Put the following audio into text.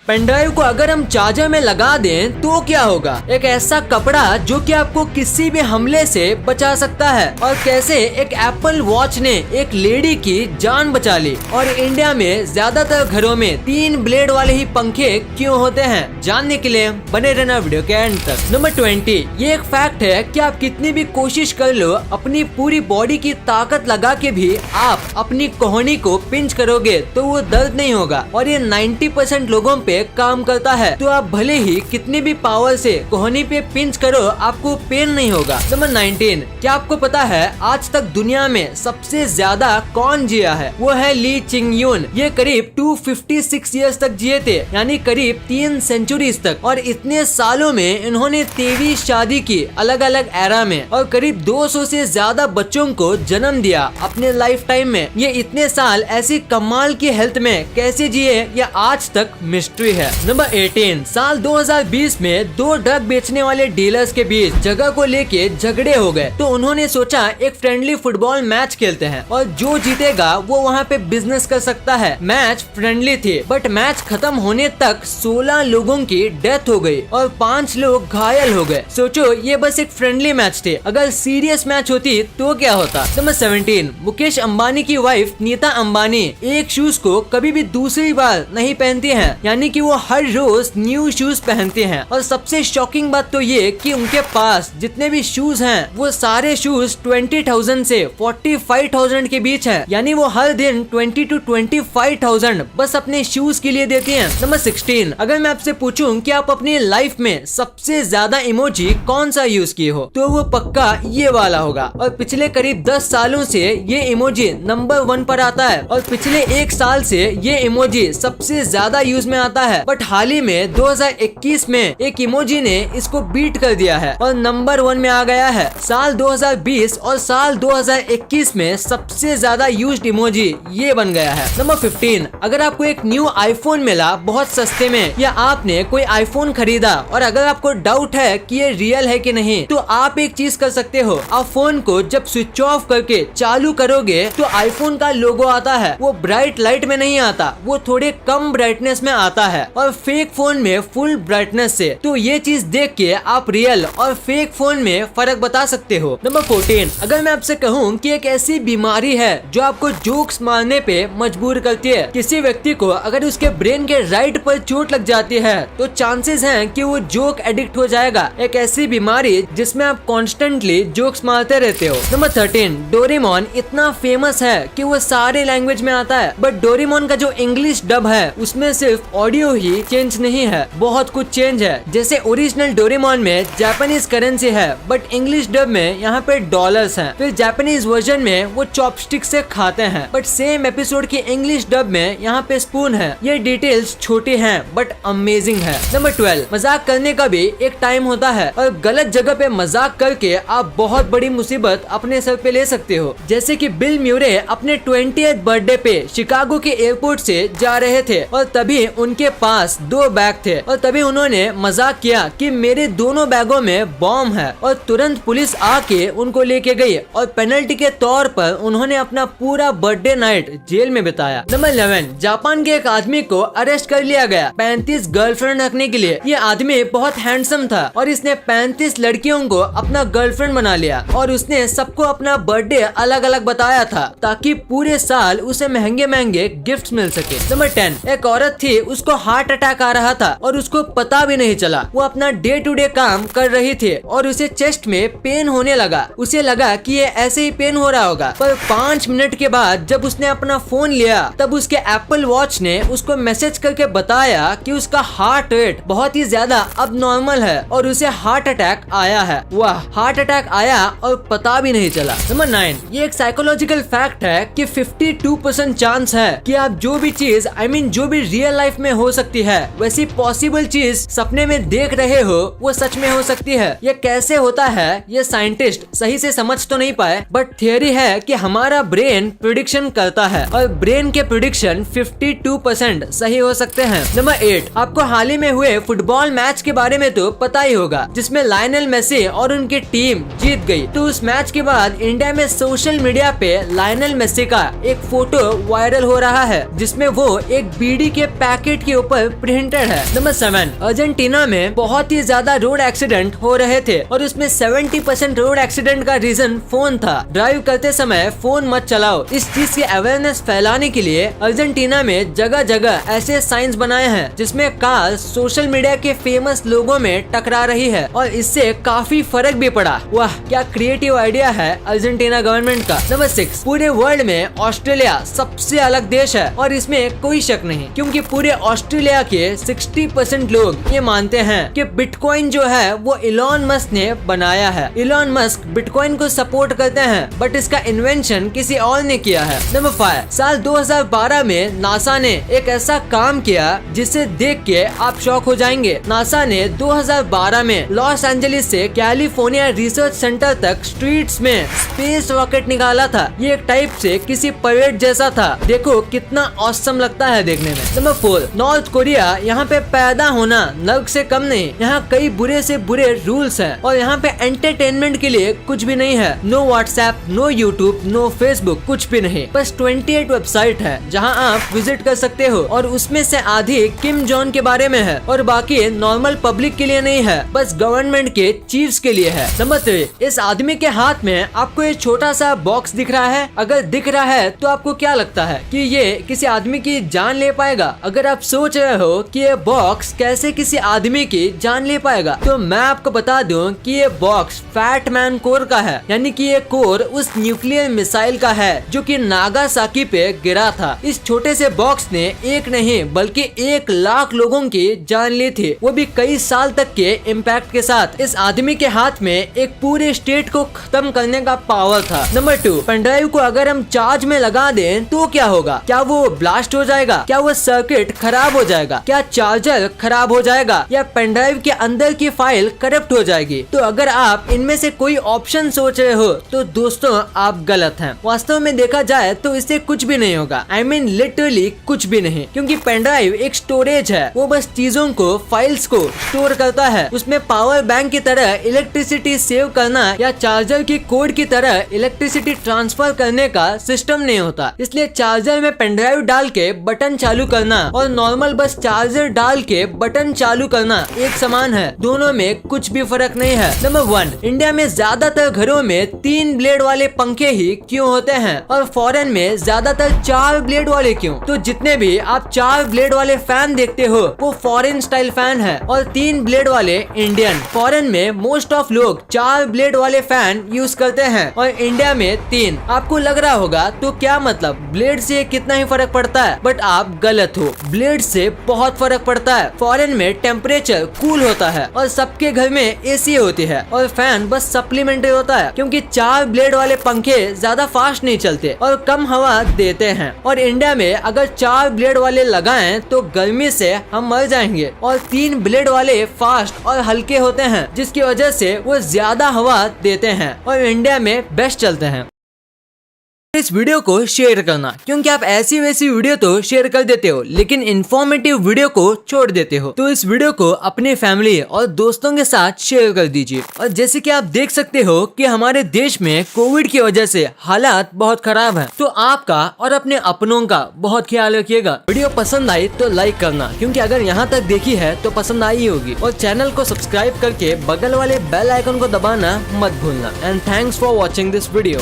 Pen drive को अगर हम चार्जर में लगा दें तो क्या होगा? एक ऐसा कपड़ा जो कि आपको किसी भी हमले से बचा सकता है। और कैसे एक एप्पल वॉच ने एक लेडी की जान बचा ली। और इंडिया में ज्यादातर घरों में 3 ब्लेड वाले ही पंखे क्यों होते हैं, जानने के लिए बने रहना वीडियो के एंड तक। नंबर 20, ये एक फैक्ट है कि आप कितनी भी कोशिश कर लो, अपनी पूरी बॉडी की ताकत लगा के भी आप अपनी कोहनी को पिंच करोगे तो वो दर्द नहीं होगा। और ये 90% लोगों पे काम करता है। तो आप भले ही कितनी भी पावर से कोहनी पे पिंच करो, आपको पेन नहीं होगा। नंबर 19, क्या आपको पता है आज तक दुनिया में सबसे ज्यादा कौन जिया है? वो है ली चिंग यून। ये करीब 256 ईयर्स तक जिए थे, यानी करीब 3 सेंचुरीज तक। और इतने सालों में इन्होंने 23 शादी की अलग अलग एरा में, और करीब 200 से ज्यादा बच्चों को जन्म दिया अपने लाइफ टाइम में। ये इतने साल ऐसी कमाल की हेल्थ में कैसे जिए, ये आज तक मिस्ट्री है। नंबर 18, साल 2020 में 2 ड्रग बेचने वाले डीलर्स के बीच जगह को लेके झगड़े हो गए। तो उन्होंने सोचा एक फ्रेंडली फुटबॉल मैच खेलते हैं और जो जीतेगा वो वहाँ पे बिजनेस कर सकता है। मैच फ्रेंडली थी, बट मैच खत्म होने तक 16 लोगों की डेथ हो गई और 5 लोग घायल हो गए। सोचो ये बस एक फ्रेंडली मैच थे, अगर सीरियस मैच होती तो क्या होता। नंबर 17, मुकेश अंबानी की वाइफ नीता अंबानी एक शूज को कभी भी दूसरी बार नहीं पहनती हैं, यानी कि वो हर रोज न्यू शूज पहनते हैं। और सबसे शॉकिंग बात तो ये कि उनके पास जितने भी शूज हैं वो सारे शूज 20,000 से 45,000 के बीच हैं, यानी वो हर दिन 20 to 25,000 बस अपने शूज के लिए देती हैं। नंबर 16, अगर मैं आपसे पूछूं कि आप अपनी लाइफ में सबसे ज्यादा इमोजी कौन सा यूज किए हो, तो वो पक्का ये वाला होगा। और पिछले करीब 10 सालों से ये इमोजी नंबर 1 पर आता है और पिछले 1 साल से ये इमोजी सबसे ज्यादा यूज में आता है। बट हाल ही में 2021 में एक इमोजी ने इसको बीट कर दिया है और नंबर 1 में आ गया है। साल 2020 और साल 2021 में सबसे ज्यादा यूज्ड इमोजी ये बन गया है। नंबर 15, अगर आपको एक न्यू आईफोन मिला बहुत सस्ते में, या आपने कोई आईफोन खरीदा और अगर आपको डाउट है कि ये रियल है कि नहीं, तो आप एक चीज कर सकते हो। आप फोन को जब स्विच ऑफ करके चालू करोगे तो आईफोन का लोगो आता है। वो ब्राइट लाइट में नहीं आता, वो थोड़े कम ब्राइटनेस में आता है और फेक फोन में फुल ब्राइटनेस से। तो ये चीज देख के आप रियल और फेक फोन में फर्क बता सकते हो। नंबर 14, अगर मैं आपसे कहूँ कि एक ऐसी बीमारी है जो आपको जोक्स मारने पे मजबूर करती है। किसी व्यक्ति को अगर उसके ब्रेन के राइट पर चोट लग जाती है तो चांसेस हैं कि वो जोक एडिक्ट हो जाएगा। एक ऐसी बीमारी जिसमें आप कॉन्स्टेंटली जोक्स मारते रहते हो। नंबर 13, डोरेमोन इतना फेमस है कि वो सारे लैंग्वेज में आता है, बट डोरेमोन का जो इंग्लिश डब है उसमें सिर्फ ऑडियो ही चेंज नहीं है, बहुत कुछ चेंज है। जैसे ओरिजिनल डोरेमोन में जापानीज करेंसी है, बट इंग्लिश डब में यहाँ पे डॉलर्स हैं। फिर जापानीज वर्जन में वो चॉपस्टिक से खाते हैं, बट सेम एपिसोड की इंग्लिश डब में यहाँ पे स्पून है। ये डिटेल्स छोटी हैं बट अमेजिंग है। नंबर 12, मजाक करने का भी एक टाइम होता है और गलत जगह पे मजाक करके आप बहुत बड़ी मुसीबत अपने सर पे ले सकते हो। जैसे कि बिल म्यूरे अपने 20th बर्थडे पे शिकागो के एयरपोर्ट से जा रहे थे और तभी उनके पास 2 बैग थे और तभी उन्होंने मजाक किया कि मेरे दोनों बैगों में बॉम्ब है और तुरंत पुलिस आके उनको लेके गई और पेनल्टी के तौर पर उन्होंने अपना पूरा बर्थडे नाइट जेल में बिताया। नंबर 11, जापान के एक आदमी को अरेस्ट कर लिया गया 35 गर्लफ्रेंड रखने के लिए। ये आदमी बहुत हैंडसम था और इसने 35 लड़कियों को अपना गर्लफ्रेंड बना लिया और उसने सबको अपना बर्थडे अलग अलग बताया था ताकि पूरे साल उसे महंगे महंगे गिफ्ट्स मिल सके। नंबर 10, एक औरत थी, उसको हार्ट अटैक आ रहा था और उसको पता भी नहीं चला। वो अपना डे टू डे काम कर रही थी और उसे चेस्ट में पेन होने लगा। उसे लगा कि ये ऐसे ही पेन हो रहा होगा, पर 5 मिनट के बाद जब उसने अपना फोन लिया तब उसके एप्पल वॉच ने उसको मैसेज करके बताया कि उसका हार्ट रेट बहुत ही ज्यादा अब नॉर्मल है और उसे हार्ट अटैक आया है। वाह, हार्ट अटैक आया और पता भी नहीं चला। नंबर 9, ये एक साइकोलॉजिकल फैक्ट है कि 52% चांस है कि आप जो भी चीज जो भी रियल लाइफ में हो सकती है वैसी पॉसिबल चीज सपने में देख रहे हो वो सच में हो सकती है। ये कैसे होता है ये साइंटिस्ट सही से समझ तो नहीं पाए, बट थियरी है कि हमारा ब्रेन प्रिडिक्शन करता है और ब्रेन के प्रिडिक्शन 52% सही हो सकते हैं। नंबर 8, आपको हाल ही में हुए फुटबॉल मैच के बारे में तो पता ही होगा जिसमें लायनल मेसी और उनकी टीम जीत गई। तो उस मैच के बाद इंडिया में सोशल मीडिया पे लायनल मेसी का एक फोटो वायरल हो रहा है जिसमें वो एक बीड़ी के पैकेट की के ऊपर प्रिंटेड है। नंबर 7, अर्जेंटीना में बहुत ही ज्यादा रोड एक्सीडेंट हो रहे थे और उसमें 70% रोड एक्सीडेंट का रीजन फोन था। ड्राइव करते समय फोन मत चलाओ। इस चीज की अवेयरनेस फैलाने के लिए अर्जेंटीना में जगह जगह ऐसे साइंस बनाए हैं जिसमें कार सोशल मीडिया के फेमस लोगों में टकरा रही है और इससे काफी फर्क भी पड़ा। वाह, क्या क्रिएटिव आइडिया है अर्जेंटीना गवर्नमेंट का। नंबर 6, पूरे वर्ल्ड में ऑस्ट्रेलिया सबसे अलग देश है और इसमें कोई शक नहीं, क्योंकि पूरे ऑस्ट्रेलिया के 60% लोग ये मानते हैं कि बिटकॉइन जो है वो इलॉन मस्क ने बनाया है। इलॉन मस्क बिटकॉइन को सपोर्ट करते हैं बट इसका इन्वेंशन किसी और ने किया है। नंबर 5, साल 2012 में नासा ने एक ऐसा काम किया जिसे देख के आप शॉक हो जाएंगे। नासा ने 2012 में लॉस एंजलिस से कैलिफोर्निया रिसर्च सेंटर तक स्ट्रीट्स में स्पेस रॉकेट निकाला था। ये एक टाइप से किसी परेड जैसा था। देखो कितना ऑसम लगता है देखने में। नंबर 4, नॉर्थ कोरिया यहाँ पे पैदा होना नर्क से कम नहीं। यहाँ कई बुरे से बुरे रूल्स हैं और यहाँ पे एंटरटेनमेंट के लिए कुछ भी नहीं है। No WhatsApp, no YouTube, no Facebook, कुछ भी नहीं। बस 28 वेबसाइट है जहाँ आप विजिट कर सकते हो और उसमें से आधी किम जॉन के बारे में है और बाकी नॉर्मल पब्लिक के लिए नहीं है, बस गवर्नमेंट के चीफ्स के लिए है। नंबर 3, इस आदमी के हाथ में आपको ये छोटा सा बॉक्स दिख रहा है। अगर दिख रहा है तो आपको क्या लगता है कि ये किसी आदमी की जान ले पाएगा? अगर आप सोच रहे हो कि ये बॉक्स कैसे किसी आदमी की जान ले पाएगा, तो मैं आपको बता दूं कि ये बॉक्स फैट मैन कोर का है, यानी कि ये कोर उस न्यूक्लियर मिसाइल का है जो कि नागासाकी पे गिरा था। इस छोटे से बॉक्स ने एक नहीं बल्कि 1 लाख लोगों की जान ली थी, वो भी कई साल तक के इम्पैक्ट के साथ। इस आदमी के हाथ में एक पूरे स्टेट को खत्म करने का पावर था। नंबर 2, पेनड्राइव को अगर हम चार्ज में लगा दें तो क्या होगा? क्या वो ब्लास्ट हो जाएगा? क्या वो सर्किट खराब हो जाएगा? क्या चार्जर खराब हो जाएगा? या पेनड्राइव के अंदर की फाइल करप्ट हो जाएगी? तो अगर आप इनमें से कोई ऑप्शन सोच रहे हो तो दोस्तों आप गलत हैं। वास्तव में देखा जाए तो इससे कुछ भी नहीं होगा। I mean लिटरली कुछ भी नहीं, क्योंकि पेनड्राइव एक स्टोरेज है। वो बस चीजों को, फाइल्स को स्टोर करता है। उसमें पावर बैंक की तरह इलेक्ट्रिसिटी सेव करना या चार्जर की कोड की तरह इलेक्ट्रिसिटी ट्रांसफर करने का सिस्टम नहीं होता। इसलिए चार्जर में पेनड्राइव डाल के बटन चालू करना और नॉर्मल बस चार्जर डाल के बटन चालू करना एक समान है। दोनों में कुछ भी फर्क नहीं है। नंबर 1, इंडिया में ज्यादातर घरों में 3 ब्लेड वाले पंखे ही क्यों होते हैं और फॉरेन में ज्यादातर 4 ब्लेड वाले क्यों? तो जितने भी आप 4 ब्लेड वाले फैन देखते हो वो फॉरेन स्टाइल फैन है और 3 ब्लेड वाले इंडियन। फॉरेन में मोस्ट ऑफ लोग 4 ब्लेड वाले फैन यूज करते हैं और इंडिया में 3। आपको लग रहा होगा तो क्या मतलब, ब्लेड से कितना ही फर्क पड़ता है? बट आप गलत हो, ब्लेड से बहुत फर्क पड़ता है। फॉरेन में टेम्परेचर कूल होता है और सबके घर में एसी होती है और फैन बस सप्लीमेंट्री होता है, क्योंकि 4 ब्लेड वाले पंखे ज्यादा फास्ट नहीं चलते और कम हवा देते हैं। और इंडिया में अगर 4 ब्लेड वाले लगाएं तो गर्मी से हम मर जाएंगे और 3 ब्लेड वाले फास्ट और हल्के होते हैं, जिसकी वजह से वो ज्यादा हवा देते हैं और इंडिया में बेस्ट चलते हैं। इस वीडियो को शेयर करना, क्योंकि आप ऐसी वैसी वीडियो तो शेयर कर देते हो लेकिन इन्फॉर्मेटिव वीडियो को छोड़ देते हो। तो इस वीडियो को अपने फैमिली और दोस्तों के साथ शेयर कर दीजिए। और जैसे कि आप देख सकते हो कि हमारे देश में कोविड की वजह से हालात बहुत खराब हैं, तो आपका और अपने अपनों का बहुत ख्याल रखिएगा। वीडियो पसंद आई तो लाइक करना, क्योंकि अगर यहाँ तक देखी है तो पसंद आई होगी। और चैनल को सब्सक्राइब करके बगल वाले बेल आइकन को दबाना मत भूलना। And thanks for watching this video.